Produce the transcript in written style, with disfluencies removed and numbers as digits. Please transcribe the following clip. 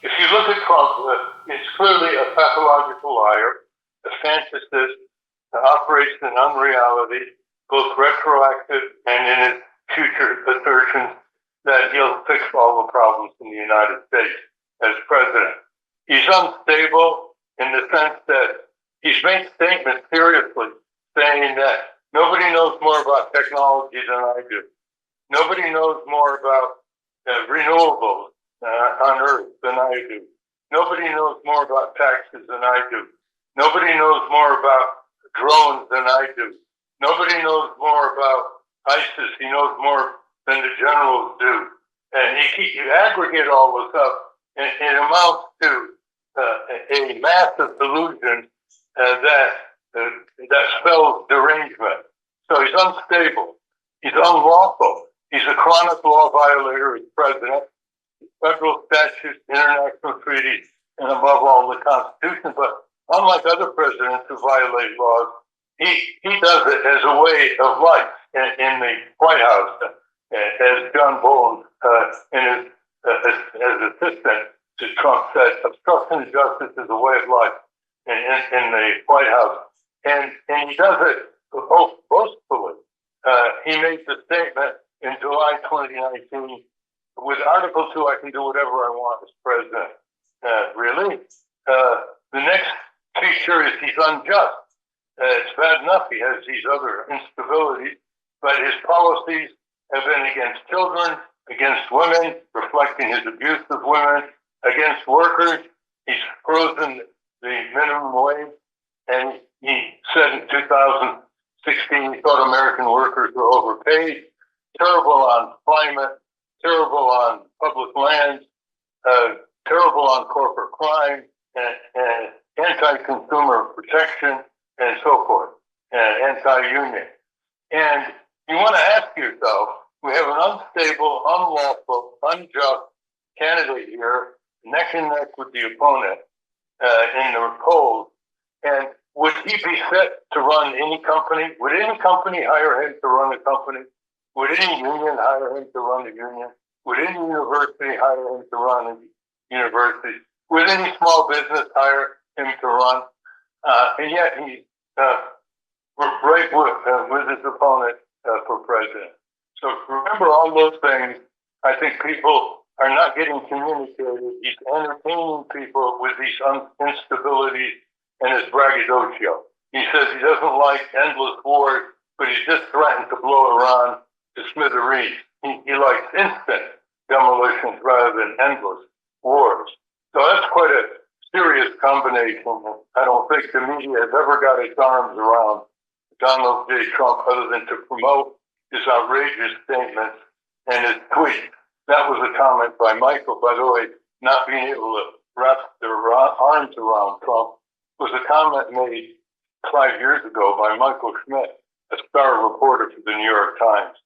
If you look at Trump, it's clearly a pathological liar, a fantasist that operates in unreality, both retroactive and in his future assertions that he'll fix all the problems in the United States as president. He's unstable in the sense that he's made statements seriously saying that nobody knows more about technology than I do. Nobody knows more about renewables on Earth than I do. Nobody knows more about taxes than I do. Nobody knows more about drones than I do. Nobody knows more about ISIS. He knows more than the generals do. And you aggregate all this up, and it amounts to a massive delusion that spells derangement. So he's unstable. He's unlawful. He's a chronic law violator as president. Federal statutes, international treaties, and above all, the Constitution. But unlike other presidents who violate laws, he does it as a way of life in the White House, as John Bolton, as assistant to Trump said, obstruction of justice is a way of life in the White House. And he does it boastfully. He made the statement in July 2019, with Article 2, I can do whatever I want as president. Really? The next feature is he's unjust. It's bad enough he has these other instabilities, but his policies have been against children, against women, reflecting his abuse of women, against workers. He's frozen the minimum wage, and he said in 2016 he thought American workers were overpaid. Terrible on climate, terrible on public lands, terrible on corporate crime, and anti-consumer protection, and so forth, and anti-union. And you want to ask yourself, we have an unstable, unlawful, unjust candidate here, neck and neck with the opponent in the polls. And would he be fit to run any company? Would any company hire him to run a company? Would any union hire him to run a union? Would any university hire him to run a university? Would any small business hire him to run? And yet he's right with his opponent for president. So remember all those things. I think people are not getting communicated. He's entertaining people with these instabilities and his braggadocio. He says he doesn't like endless wars, but he's just threatened to blow Iran to smithereens. He likes instant demolitions rather than endless wars. So that's quite a serious combination. I don't think the media has ever got its arms around Donald J. Trump other than to promote his outrageous statements and his tweets. That was a comment by Michael, by the way, not being able to wrap their arms around Trump was a comment made 5 years ago by Michael Schmidt, a star reporter for the New York Times.